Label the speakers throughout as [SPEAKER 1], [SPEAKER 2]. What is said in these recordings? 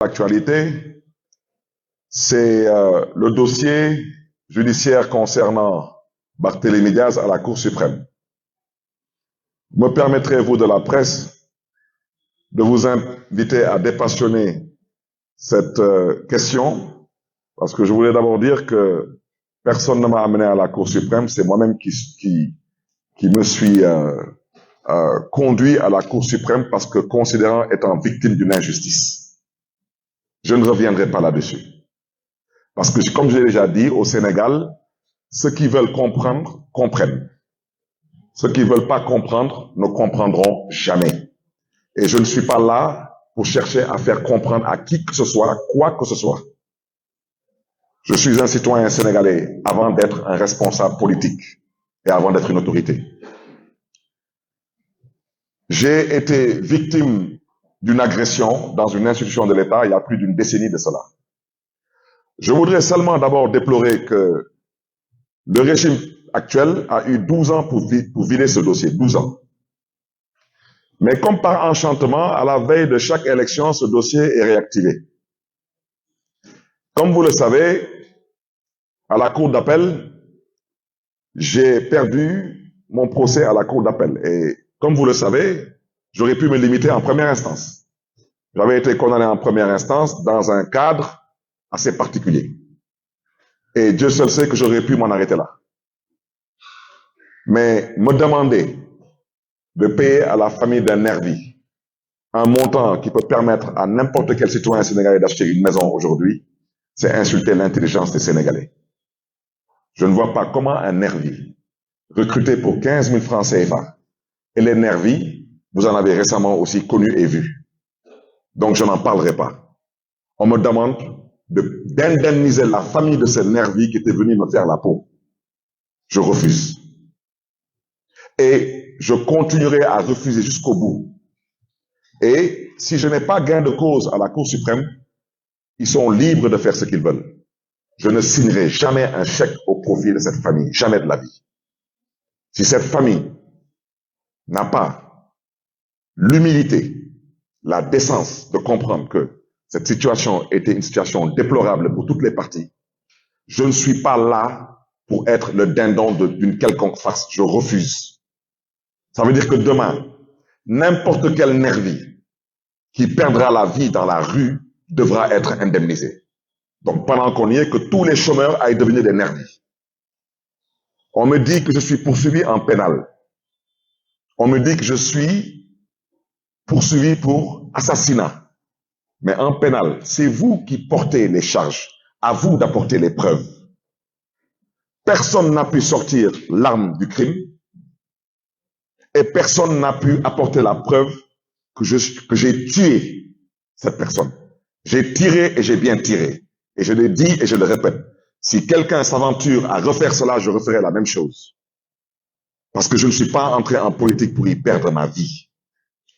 [SPEAKER 1] L'actualité, c'est le dossier judiciaire concernant Barthélémy Diaz à la Cour suprême. Me permettrez-vous de la presse de vous inviter à dépassionner cette question, parce que je voulais d'abord dire que personne ne m'a amené à la Cour suprême, c'est moi-même qui me suis conduit à la Cour suprême parce que considérant étant victime d'une injustice. Je ne reviendrai pas là-dessus. Parce que, comme j'ai déjà dit, au Sénégal, ceux qui veulent comprendre, comprennent. Ceux qui ne veulent pas comprendre ne comprendront jamais. Et je ne suis pas là pour chercher à faire comprendre à qui que ce soit, quoi que ce soit. Je suis un citoyen sénégalais avant d'être un responsable politique et avant d'être une autorité. J'ai été victime d'une agression dans une institution de l'État il y a plus d'une décennie de cela. Je voudrais seulement d'abord déplorer que le régime actuel a eu 12 ans pour vider ce dossier, 12 ans. Mais comme par enchantement, à la veille de chaque élection, ce dossier est réactivé. Comme vous le savez, à la cour d'appel, j'ai perdu mon procès à la cour d'appel. Et comme vous le savez, j'aurais pu me limiter en première instance. J'avais été condamné en première instance dans un cadre assez particulier. Et Dieu seul sait que j'aurais pu m'en arrêter là. Mais me demander de payer à la famille d'un nervi un montant qui peut permettre à n'importe quel citoyen sénégalais d'acheter une maison aujourd'hui, c'est insulter l'intelligence des Sénégalais. Je ne vois pas comment un nervi recruté pour 15 000 francs CFA, et les nervis, vous en avez récemment aussi connu et vu. Donc je n'en parlerai pas. On me demande d'indemniser la famille de ces nervis qui étaient venus me faire la peau. Je refuse. Et je continuerai à refuser jusqu'au bout. Et si je n'ai pas gain de cause à la Cour suprême, ils sont libres de faire ce qu'ils veulent. Je ne signerai jamais un chèque au profit de cette famille, jamais de la vie. Si cette famille n'a pas l'humilité, la décence de comprendre que cette situation était une situation déplorable pour toutes les parties, je ne suis pas là pour être le dindon d'une quelconque farce. Je refuse. Ça veut dire que demain, n'importe quel nervi qui perdra la vie dans la rue devra être indemnisé. Donc pendant qu'on y est, que tous les chômeurs aillent devenir des nervis. On me dit que je suis poursuivi en pénal. On me dit que je suis poursuivi pour assassinat. Mais en pénal, c'est vous qui portez les charges. À vous d'apporter les preuves. Personne n'a pu sortir l'arme du crime et personne n'a pu apporter la preuve que j'ai tué cette personne. J'ai tiré et j'ai bien tiré. Et je le dis et je le répète. Si quelqu'un s'aventure à refaire cela, je referai la même chose. Parce que je ne suis pas entré en politique pour y perdre ma vie.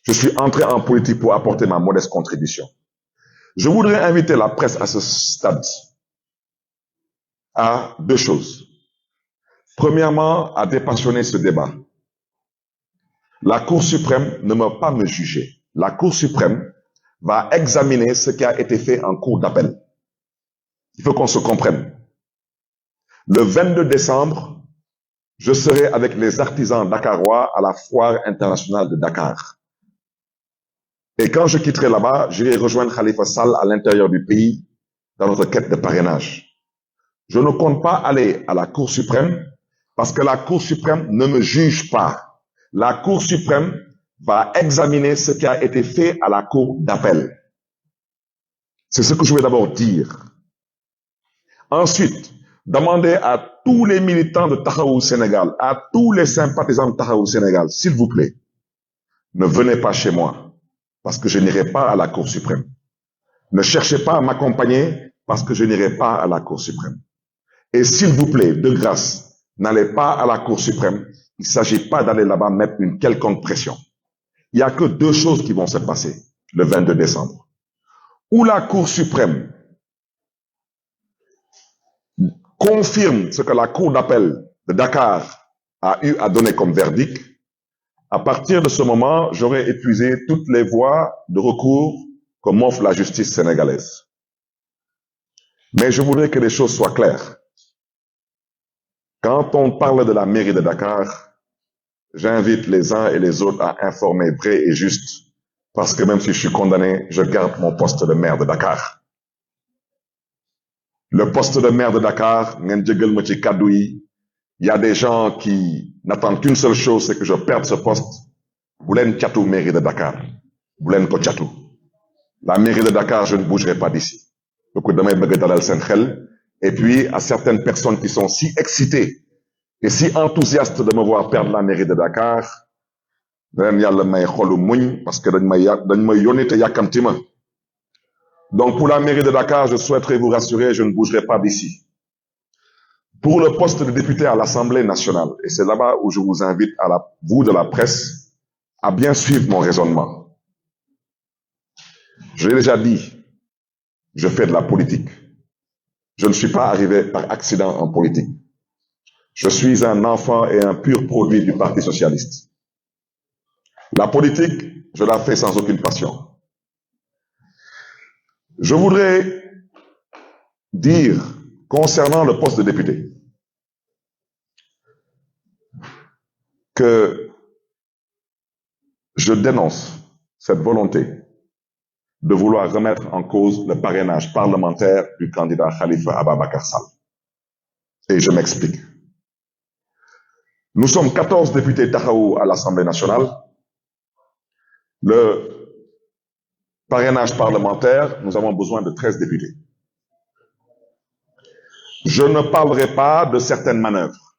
[SPEAKER 1] Je suis entré en politique pour apporter ma modeste contribution. Je voudrais inviter la presse à ce stade à deux choses. Premièrement, à dépassionner ce débat. La Cour suprême ne va pas me juger. La Cour suprême va examiner ce qui a été fait en cour d'appel. Il faut qu'on se comprenne. Le 22 décembre, je serai avec les artisans dakarois à la foire internationale de Dakar. Et quand je quitterai là-bas, j'irai rejoindre Khalifa Sall à l'intérieur du pays dans notre quête de parrainage. Je ne compte pas aller à la Cour suprême parce que la Cour suprême ne me juge pas. La Cour suprême va examiner ce qui a été fait à la Cour d'appel. C'est ce que je vais d'abord dire. Ensuite, demander à tous les militants de Taxawu Sénégal, à tous les sympathisants de Taxawu Sénégal, s'il vous plaît, ne venez pas chez moi parce que je n'irai pas à la Cour suprême. Ne cherchez pas à m'accompagner parce que je n'irai pas à la Cour suprême. Et s'il vous plaît, de grâce, n'allez pas à la Cour suprême. Il ne s'agit pas d'aller là-bas mettre une quelconque pression. Il n'y a que deux choses qui vont se passer le 22 décembre. Ou la Cour suprême confirme ce que la Cour d'appel de Dakar a eu à donner comme verdict. À partir de ce moment, j'aurai épuisé toutes les voies de recours que m'offre la justice sénégalaise. Mais je voudrais que les choses soient claires. Quand on parle de la mairie de Dakar, j'invite les uns et les autres à informer vrai et juste, parce que même si je suis condamné, je garde mon poste de maire de Dakar. Le poste de maire de Dakar, il y a des gens qui n'attendent qu'une seule chose, c'est que je perde ce poste. Boulen Tchatou, mairie de Dakar. Boulen Ko Tchatou. La mairie de Dakar, je ne bougerai pas d'ici. Et puis, à certaines personnes qui sont si excitées et si enthousiastes de me voir perdre la mairie de Dakar, parce que donc, pour la mairie de Dakar, je souhaiterais vous rassurer, je ne bougerai pas d'ici. Pour le poste de député à l'Assemblée nationale, et c'est là-bas où je vous invite, vous de la presse, à bien suivre mon raisonnement. Je l'ai déjà dit, je fais de la politique. Je ne suis pas arrivé par accident en politique. Je suis un enfant et un pur produit du Parti socialiste. La politique, je la fais sans aucune passion. Je voudrais dire, concernant le poste de député, que je dénonce cette volonté de vouloir remettre en cause le parrainage parlementaire du candidat Khalifa Ababakar Sall. Et je m'explique. Nous sommes 14 députés Tahaou à l'Assemblée nationale. Le parrainage parlementaire, nous avons besoin de 13 députés. Je ne parlerai pas de certaines manœuvres.